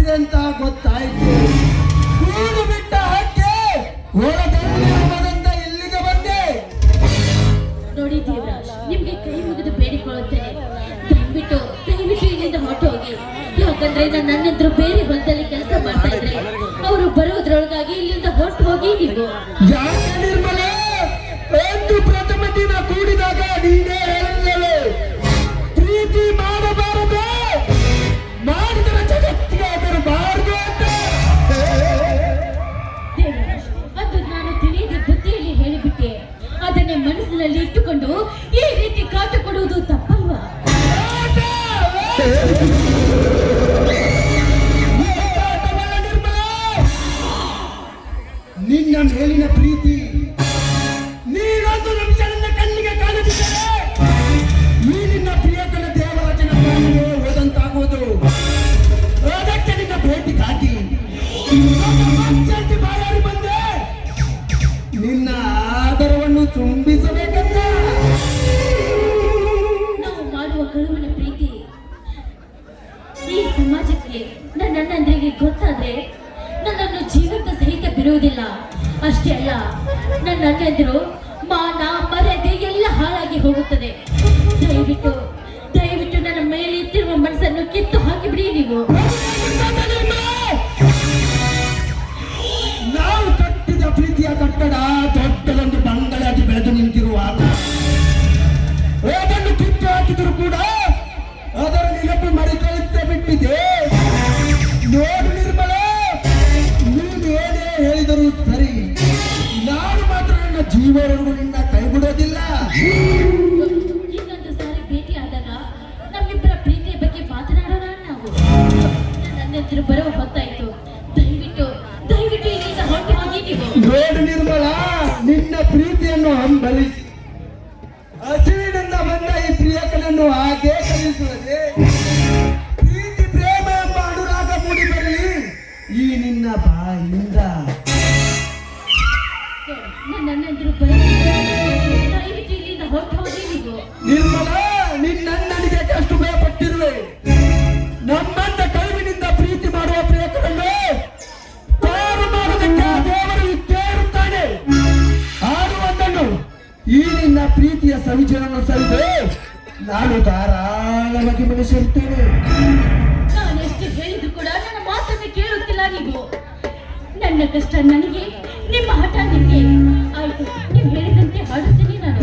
ಬಂದಿದೆ ಅಂತ ಗೊತ್ತಾಯ್ತು. ಕೂಡು ಬಿಟ್ಟ ಹಕ್ಕೆ ಹೊರದಲ್ಲಿ ಹೋದಂತ ಇಲ್ಲಿಗೆ ಬಂದೆ. ನೋಡಿ ದೇವರಾಜ್, ನಿಮ್ಗೆ ಕೈ ಮುಗಿದು ಬೇಡಿಕೊಳ್ಳುತ್ತೇನೆ, ದಯವಿಟ್ಟು ಇಲ್ಲಿಂದ ಹೊರಟು ಹೋಗಿ. ಯಾಕಂದ್ರೆ ನನ್ನೆದ್ರು ಬೇರೆ ಹೊಲದಲ್ಲಿ ಕೆಲಸ ಮಾಡ್ತಾ ಇದ್ರೆ ಅವರು ಬರೋದ್ರೊಳಗಾಗಿ ಇಲ್ಲಿಂದ ಹೊರಟು ಹೋಗಿ. ನೀವು ಯಾಕೆ ನಿರ್ಮಲೆ, ಒಂದು ಪ್ರಥಮ ದಿನ ಕೂಡಿದಾಗ ನೀನೇ ಹೇಳಿದ್ದಳು ಪ್ರೀತಿ ಮಾಡಬಾರದು, ಮಾಡಿದರೆ ಜಗತ್ತಿಗೆ ಬರಬಾರದು ಅಂತ. ದೇವರಾಜ್, ಅದು ನಾನು ತಿಳಿಯದೆ ಬುದ್ಧಿಯಲ್ಲಿ ಹೇಳಿಬಿಟ್ಟೆ. ಅದನ್ನೇ ಮನಸ್ಸಿನಲ್ಲಿ ಇಟ್ಟುಕೊಂಡು ಈ ರೀತಿ ಕಾಟ ಕೊಡುವುದು ತಪ್ಪಲ್ವಾ? ನಿನ್ನ ಮೇಲಿನ ಪ್ರೀತಿ ನೀನೊಂದು ನಿಮಿಷ ನನ್ನ ಕಣ್ಣಿಗೆ ಕಾಣದಿದ್ದರೆ ಈ ನಿನ್ನ ಪ್ರಿಯತನ ದೇವರಾಜನ ಪ್ರಾಣಿಗೆ ಹೋದಂತಾಗುವುದು. ಅದಕ್ಕೆ ನಿನ್ನ ಭೇಟಿಗಾಗಿ ಬಾಯಾರಿ ಬಂದೆ, ನಿನ್ನ ಆದರವನ್ನು ತುಂಬಿಸಬೇಕಂತ. ನಾವು ಮಾಡುವ ಕಳುವಿನ ಪ್ರೀತಿ ಈ ಸಮಾಜಕ್ಕೆ, ನನ್ನ ಅಣ್ಣಂದ್ರಿಗೆ ಗೊತ್ತಾದ್ರೆ ನನ್ನನ್ನು ಜೀವಂತ ಸಹಿತ ಬಿಡುವುದಿಲ್ಲ. ಅಷ್ಟೇ ಅಲ್ಲ, ನನ್ನ ಅಣ್ಣಂದಿರು ಮಾನ ಮರ್ಯಾದೆ ಎಲ್ಲ ಹಾಳಾಗಿ ಹೋಗುತ್ತದೆ. ದಯವಿಟ್ಟು ನನ್ನ ಮೇಲೆ ಇಟ್ಟಿರುವ ಮನಸ್ಸನ್ನು ಕಿತ್ತು ಹಾಕಿಬಿಡಿ. ನೀವು ನಾವು ಕಟ್ಟಿದ ಪ್ರೀತಿಯ ಕಟ್ಟಡ ದೊಡ್ಡದೊಂದು ಬಂಗಲೆಯಾಗಿ ಬೆಳೆದು ನಿಂತಿರುವಾಗ ಅದನ್ನು ಕಿತ್ತು ಹಾಕಿದ್ರು ಕೂಡ ಅದರ ನೆನಪು ಮರಿಕಳಿಸದೆ ಬಿಟ್ಟಿದೆ. ನೋಡು ನಿರ್ಮಲೆ, ನೀವೇನೇ ಹೇಳಿದರೂ ಸರಿ, ನಾನು ಮಾತ್ರ ನನ್ನ ಜೀವನವರೆಗೂ ನಿನ್ನ ಕೈ ಬಿಡೋದಿಲ್ಲ. ಇನ್ನೊಂದು ಸಾರಿ ಭೇಟಿ ಆದಾಗ ನಮ್ಮಿಬ್ಬರ ಪ್ರೀತಿಯ ಬಗ್ಗೆ ಮಾತನಾಡೋಣ. ನಾವು ನನ್ನೆದ್ರು ಬರುವ ಹೊತ್ತಾಯ್ತು. ದಯವಿಟ್ಟು ಇಲ್ಲಿಂದ ಹೊರಟು ಹೋಗಿ. ನೀವು ನೋಡು ನಿರ್ಮಲ, ನಿನ್ನ ಪ್ರೀತಿಯನ್ನು ಹಂಬಲಿಸಿ ಹಸಿವಿನಿಂದ ಬಂದ ಈ ಪ್ರಿಯಕನನ್ನು ಹಾಗೆ ಕಲಿಸುತ್ತದೆ. ಪ್ರೀತಿ ಪ್ರೇಮ ಎಂಬ ಅನುರಾಗ ಮೂಡಿ ಬರಲಿ ಈ ನಿನ್ನ ಬಾಯಿಂದ. ನನ್ನೆದ್ರು ದಯವಿಟ್ಟು ಇಲ್ಲಿಂದ ಹೊರಟು ಹೋಗಿ. ನೀವು ನಿರ್ಮಲ, ನಿನ್ನಣ್ಣನಿಗೆ ಎಷ್ಟು ಭಯಪಟ್ಟಿರುವೆ. ನಮ್ಮನ್ನ ಕಳುವಿನಿಂದ ಪ್ರೀತಿ ಮಾಡುವ ಪ್ರಿಯಕರನ್ನು ಪಾರು ಮಾಡೋದಕ್ಕೆ ದೇವರು ಇದ್ದೇ ಇರುತ್ತಾನೆ. ಆಡುವಂದನ್ನು ಈ ನಿನ್ನ ಪ್ರೀತಿಯ ಸವಿಜನನ್ನು ಸವಿದು ನಾನು ಧಾರಾಳವಾಗಿ ಬೆಳೆಸಿರುತ್ತೇನೆ. ನಾನೆಷ್ಟು ಹೇಳಿದ್ರು ಕೂಡ ನನ್ನ ಮಾತನ್ನು ಕೇಳುತ್ತಿಲ್ಲ. ನೀವು ನನ್ನ ಕಷ್ಟ ನನಗೆ, ನಿಮ್ಮ ಹಠ ನಿಮಗೆ. ಆಯ್ತು, ನೀವು ಹೇಳಿದಂತೆ ಹಾಡುತ್ತೀನಿ ನಾನು.